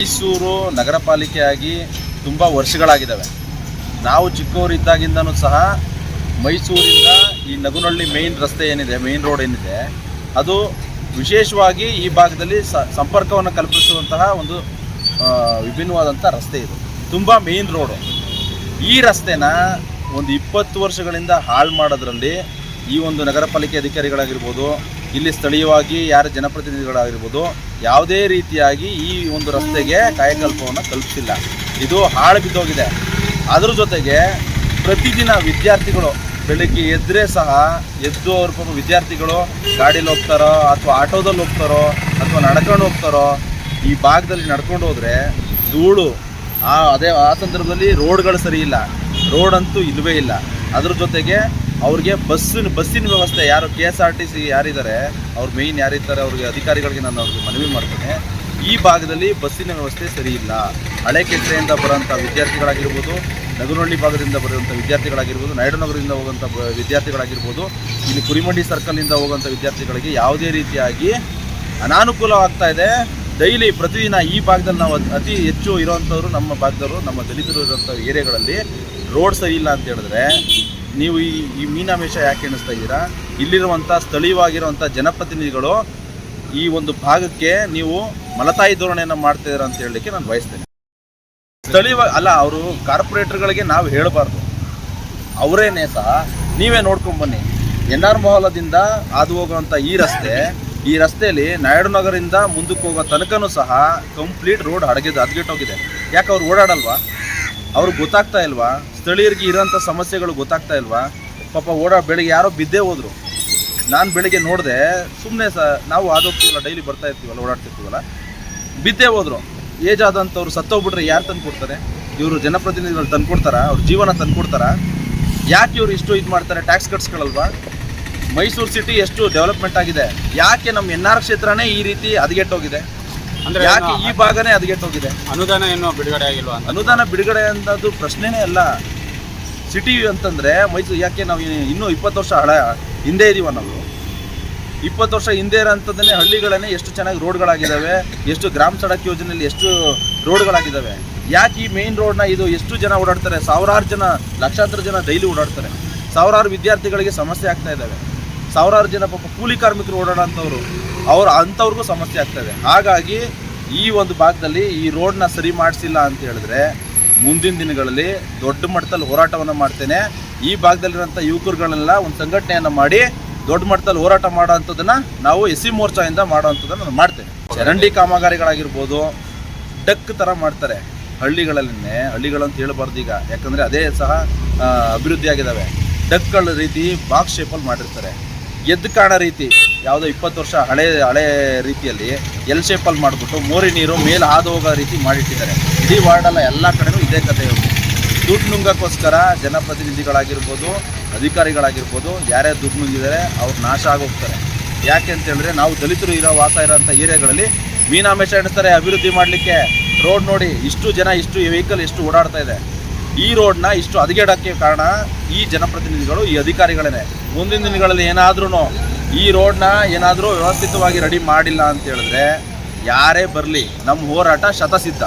ಮೈಸೂರು ನಗರ ಪಾಲಿಕೆಯಾಗಿ ತುಂಬ ವರ್ಷಗಳಾಗಿದ್ದಾವೆ. ನಾವು ಚಿಕ್ಕವರಿದ್ದಾಗಿಂದನೂ ಸಹ ಮೈಸೂರಿಂದ ಈ ನಗುನಹಳ್ಳಿ ಮೇನ್ ರಸ್ತೆ ಏನಿದೆ, ಮೇನ್ ರೋಡ್ ಏನಿದೆ, ಅದು ವಿಶೇಷವಾಗಿ ಈ ಭಾಗದಲ್ಲಿ ಸಂಪರ್ಕವನ್ನು ಕಲ್ಪಿಸುವಂತಹ ಒಂದು ವಿಭಿನ್ನವಾದಂಥ ರಸ್ತೆ ಇದು. ತುಂಬ ಮೇನ್ ರೋಡು. ಈ ರಸ್ತೆನ ಒಂದು 20 ವರ್ಷಗಳಿಂದ ಹಾಳು ಮಾಡೋದ್ರಲ್ಲಿ ಈ ಒಂದು ನಗರ ಪಾಲಿಕೆ ಅಧಿಕಾರಿಗಳಾಗಿರ್ಬೋದು, ಇಲ್ಲಿ ಸ್ಥಳೀಯವಾಗಿ ಯಾರ ಜನಪ್ರತಿನಿಧಿಗಳಾಗಿರ್ಬೋದು, ಯಾವುದೇ ರೀತಿಯಾಗಿ ಈ ಒಂದು ರಸ್ತೆಗೆ ಕಾಯಕಲ್ಪವನ್ನು ಕಲ್ಪಿಸಿಲ್ಲ. ಇದು ಹಾಳು ಬಿದ್ದೋಗಿದೆ. ಅದ್ರ ಜೊತೆಗೆ ಪ್ರತಿದಿನ ವಿದ್ಯಾರ್ಥಿಗಳು ಬೆಳಗ್ಗೆ ಎದ್ದರೆ ಸಹ ಎದ್ದು ಅವ್ರ ಪಾಪ ವಿದ್ಯಾರ್ಥಿಗಳು ಗಾಡೀಲಿ ಹೋಗ್ತಾರೋ ಅಥವಾ ಆಟೋದಲ್ಲಿ ಹೋಗ್ತಾರೋ ಅಥವಾ ನಡ್ಕೊಂಡು ಹೋಗ್ತಾರೋ, ಈ ಭಾಗದಲ್ಲಿ ನಡ್ಕೊಂಡು ಹೋದರೆ ಧೂಳು. ಆ ಸಂದರ್ಭದಲ್ಲಿ ರೋಡ್ಗಳು ಸರಿ ಇಲ್ಲ, ರೋಡ್ ಅಂತೂ ಇಲ್ಲವೇ ಇಲ್ಲ. ಅದ್ರ ಜೊತೆಗೆ ಅವ್ರಿಗೆ ಬಸ್ಸಿನ ವ್ಯವಸ್ಥೆ, ಯಾರು KSRTC ಯಾರಿದ್ದಾರೆ, ಅವ್ರು ಮೇಯ್ನ್ ಯಾರಿದ್ದಾರೆ, ಅವ್ರಿಗೆ ಅಧಿಕಾರಿಗಳಿಗೆ ನಾನು ಅವ್ರಿಗೆ ಮನವಿ ಮಾಡ್ತೇನೆ, ಈ ಭಾಗದಲ್ಲಿ ಬಸ್ಸಿನ ವ್ಯವಸ್ಥೆ ಸರಿ ಇಲ್ಲ. ಹಳೆ ಕೆಸರೆಯಿಂದ ಬರೋಂಥ ವಿದ್ಯಾರ್ಥಿಗಳಾಗಿರ್ಬೋದು, ನಗುನಹಳ್ಳಿ ಭಾಗದಿಂದ ಬರುವಂಥ ವಿದ್ಯಾರ್ಥಿಗಳಾಗಿರ್ಬೋದು, ನಾಯ್ಡುನಗರದಿಂದ ಹೋಗೋಂಥ ವಿದ್ಯಾರ್ಥಿಗಳಾಗಿರ್ಬೋದು, ಇಲ್ಲಿ ಕುರಿಮಂಡಿ ಸರ್ಕಲಿಂದ ಹೋಗೋಂಥ ವಿದ್ಯಾರ್ಥಿಗಳಿಗೆ ಯಾವುದೇ ರೀತಿಯಾಗಿ ಅನಾನುಕೂಲವಾಗ್ತಾ ಇದೆ. ಡೈಲಿ ಪ್ರತಿದಿನ ಈ ಭಾಗದಲ್ಲಿ ನಾವು ಅತಿ ಹೆಚ್ಚು ಇರೋವಂಥವ್ರು ನಮ್ಮ ಭಾಗದವರು, ನಮ್ಮ ದಲಿತರು ಇರೋಂಥ ಏರಿಯಾಗಳಲ್ಲಿ ರೋಡ್ ಸರಿ ಇಲ್ಲ ಅಂತ ಹೇಳಿದ್ರೆ ನೀವು ಈ ಮೀನಾಮೇಷ ಯಾಕೆ ಎಣಿಸ್ತಾ ಇದ್ದೀರಾ? ಇಲ್ಲಿರುವಂಥ ಸ್ಥಳೀಯವಾಗಿರುವಂಥ ಜನಪ್ರತಿನಿಧಿಗಳು ಈ ಒಂದು ಭಾಗಕ್ಕೆ ನೀವು ಮಲತಾಯಿ ಧೋರಣೆಯನ್ನು ಮಾಡ್ತಿದ್ದೀರಾ ಅಂತ ಹೇಳಲಿಕ್ಕೆ ನಾನು ಬಯಸ್ತೇನೆ. ಸ್ಥಳೀಯವಾಗಿ ಅಲ್ಲ, ಅವರು ಕಾರ್ಪೊರೇಟರ್ಗಳಿಗೆ ನಾವು ಹೇಳಬಾರ್ದು, ಅವರೇನೇ ಸಹ ನೀವೇ ನೋಡ್ಕೊಂಬನ್ನಿ. NR ಮೊಹಲದಿಂದ ಹಾದು ಹೋಗುವಂಥ ಈ ರಸ್ತೆಯಲ್ಲಿ ನಾಯ್ಡುನಗರದಿಂದ ಮುಂದಕ್ಕೆ ಹೋಗೋ ತನಕನೂ ಸಹ ಕಂಪ್ಲೀಟ್ ರೋಡ್ ಹದಗೆಟ್ಟೋಗಿದೆ. ಯಾಕೆ ಅವ್ರು ಓಡಾಡಲ್ವಾ? ಅವ್ರಿಗೆ ಗೊತ್ತಾಗ್ತಾ ಇಲ್ವಾ? ಸ್ಥಳೀಯರಿಗೆ ಇರೋಂಥ ಸಮಸ್ಯೆಗಳು ಗೊತ್ತಾಗ್ತಾ ಇಲ್ವಾ? ಪಾಪ ಬೆಳಿಗ್ಗೆ ಯಾರೋ ಬಿದ್ದೇ ಹೋದರು. ನಾನು ಬೆಳಿಗ್ಗೆ ನೋಡಿದೆ, ಸುಮ್ಮನೆ ನಾವು ಹೋಗ್ತೀವಲ್ಲ, ಡೈಲಿ ಬರ್ತಾ ಇರ್ತೀವಲ್ಲ, ಓಡಾಡ್ತಿರ್ತೀವಲ್ಲ, ಬಿದ್ದೇ ಹೋದರು. ಏಜ್ ಆದಂಥವ್ರು ಸತ್ತೋಗ್ಬಿಟ್ರೆ ಯಾರು ತಂದು ಕೊಡ್ತಾರೆ? ಇವರು ಜನಪ್ರತಿನಿಧಿಗಳು ತಂದು ಕೊಡ್ತಾರಾ? ಅವ್ರ ಜೀವನ ತಂದು ಕೊಡ್ತಾರಾ? ಯಾಕೆ ಇವರು ಇಷ್ಟು ಇದು ಮಾಡ್ತಾರೆ? ಟ್ಯಾಕ್ಸ್ ಕಟ್ಸ್ಗಳಲ್ವಾ? ಮೈಸೂರು ಸಿಟಿ ಎಷ್ಟು ಡೆವಲಪ್ಮೆಂಟ್ ಆಗಿದೆ, ಯಾಕೆ ನಮ್ಮ NR ಕ್ಷೇತ್ರನೇ ಈ ರೀತಿ ಹದಗೆಟ್ಟೋಗಿದೆ? ಅಂದರೆ ಯಾಕೆ ಈ ಭಾಗನೇ ಹದಗೆಟ್ಟೋಗಿದೆ? ಅನುದಾನ ಏನು ಬಿಡುಗಡೆ ಆಗಿಲ್ವಾ? ಅನುದಾನ ಬಿಡುಗಡೆ ಅನ್ನೋದು ಪ್ರಶ್ನೆನೇ ಅಲ್ಲ. ಸಿಟಿ ಅಂತಂದರೆ ಮೈಸೂರು, ಯಾಕೆ ನಾವು ಇನ್ನೂ 20 ವರ್ಷ ಹಿಂದೆ ಇದೀವ ನಾವು? 20 ವರ್ಷ ಹಿಂದೆ ಇರೋಂಥದ್ದನ್ನೇ ಹಳ್ಳಿಗಳನ್ನೇ ಎಷ್ಟು ಚೆನ್ನಾಗಿ ರೋಡ್ಗಳಾಗಿದ್ದಾವೆ, ಎಷ್ಟು ಗ್ರಾಮ ಸಡಕ್ ಯೋಜನೆಯಲ್ಲಿ ಎಷ್ಟು ರೋಡ್ಗಳಾಗಿದ್ದಾವೆ. ಯಾಕೆ ಈ ಮೇನ್ ರೋಡ್ನ ಇದು ಎಷ್ಟು ಜನ ಓಡಾಡ್ತಾರೆ? ಸಾವಿರಾರು ಜನ, ಲಕ್ಷಾಂತರ ಜನ ಡೈಲಿ ಓಡಾಡ್ತಾರೆ. ಸಾವಿರಾರು ವಿದ್ಯಾರ್ಥಿಗಳಿಗೆ ಸಮಸ್ಯೆ ಆಗ್ತಾ ಇದ್ದಾವೆ. ಸಾವಿರಾರು ಜನ ಪಾಪ ಕೂಲಿ ಕಾರ್ಮಿಕರು ಓಡಾಡೋಂಥವ್ರು, ಅಂಥವ್ರಿಗೂ ಸಮಸ್ಯೆ ಆಗ್ತಾಯಿದೆ. ಹಾಗಾಗಿ ಈ ಒಂದು ಭಾಗದಲ್ಲಿ ಈ ರೋಡ್ನ ಸರಿ ಮಾಡಿಸಿಲ್ಲ ಅಂತ ಹೇಳಿದ್ರೆ ಮುಂದಿನ ದಿನಗಳಲ್ಲಿ ದೊಡ್ಡ ಮಟ್ಟದಲ್ಲಿ ಹೋರಾಟವನ್ನು ಮಾಡ್ತೇನೆ. ಈ ಭಾಗದಲ್ಲಿರೋಂಥ ಯುವಕರುಗಳೆಲ್ಲ ಒಂದು ಸಂಘಟನೆಯನ್ನು ಮಾಡಿ ದೊಡ್ಡ ಮಟ್ಟದಲ್ಲಿ ಹೋರಾಟ ಮಾಡೋ ಅಂಥದ್ದನ್ನು ನಾವು SC ಮೋರ್ಚಾದಿಂದ ಮಾಡೋ ಅಂಥದ್ದನ್ನು ನಾನು ಮಾಡ್ತೇನೆ. ಚರಂಡಿ ಕಾಮಗಾರಿಗಳಾಗಿರ್ಬೋದು, ಡಕ್ ಥರ ಮಾಡ್ತಾರೆ ಹಳ್ಳಿಗಳಂತ ಹೇಳಬಾರ್ದು ಈಗ, ಯಾಕಂದರೆ ಅದೇ ಸಹ ಅಭಿವೃದ್ಧಿ ಆಗಿದ್ದಾವೆ. ಡಕ್ಗಳ ರೀತಿ ಬಾಕ್ಸ್ ಶೇಪಲ್ಲಿ ಮಾಡಿರ್ತಾರೆ. ಎದ್ದು ಕಾಣೋ ರೀತಿ ಯಾವುದೋ 20 ವರ್ಷ ಹಳೆ ರೀತಿಯಲ್ಲಿ ಎಲ್ ಶೇಪಲ್ಲಿ ಮಾಡಿಬಿಟ್ಟು ಮೋರಿ ನೀರು ಮೇಲೆ ಹಾದು ಹೋಗೋ ರೀತಿ ಮಾಡಿಟ್ಟಿದ್ದಾರೆ. ಇಡೀ ವಾರ್ಡಲ್ಲ ಎಲ್ಲ ಕಡೆನೂ ಇದೇ ಕಥೆ ಇರುತ್ತೆ. ದುಡ್ಡು ನುಂಗೋಕ್ಕೋಸ್ಕರ ಜನಪ್ರತಿನಿಧಿಗಳಾಗಿರ್ಬೋದು, ಅಧಿಕಾರಿಗಳಾಗಿರ್ಬೋದು, ಯಾರೇ ದುಡ್ಡು ನುಂಗಿದ್ದಾರೆ ಅವ್ರು ನಾಶ ಆಗೋಗ್ತಾರೆ. ಯಾಕೆ ಅಂತ ಹೇಳಿದ್ರೆ ನಾವು ದಲಿತರು ವಾಸ ಇರೋಂಥ ಏರಿಯಾಗಳಲ್ಲಿ ಮೀನಾಮೇಷ ಎಣಿಸ್ತಾರೆ ಅಭಿವೃದ್ಧಿ ಮಾಡಲಿಕ್ಕೆ. ರೋಡ್ ನೋಡಿ, ಇಷ್ಟು ಜನ, ಇಷ್ಟು ವೆಹಿಕಲ್ ಎಷ್ಟು ಓಡಾಡ್ತಾ ಇದೆ. ಈ ರೋಡ್ನ ಇಷ್ಟು ಹದಗೆಡೋಕ್ಕೆ ಕಾರಣ ಈ ಜನಪ್ರತಿನಿಧಿಗಳು, ಈ ಅಧಿಕಾರಿಗಳೇ. ಮುಂದಿನ ದಿನಗಳಲ್ಲಿ ಏನಾದ್ರೂ ಈ ರೋಡ್ನ ಏನಾದರೂ ವ್ಯವಸ್ಥಿತವಾಗಿ ರೆಡಿ ಮಾಡಿಲ್ಲ ಅಂತ ಹೇಳಿದ್ರೆ ಯಾರೇ ಬರಲಿ, ನಮ್ಮ ಹೋರಾಟ ಶತಸಿದ್ಧ.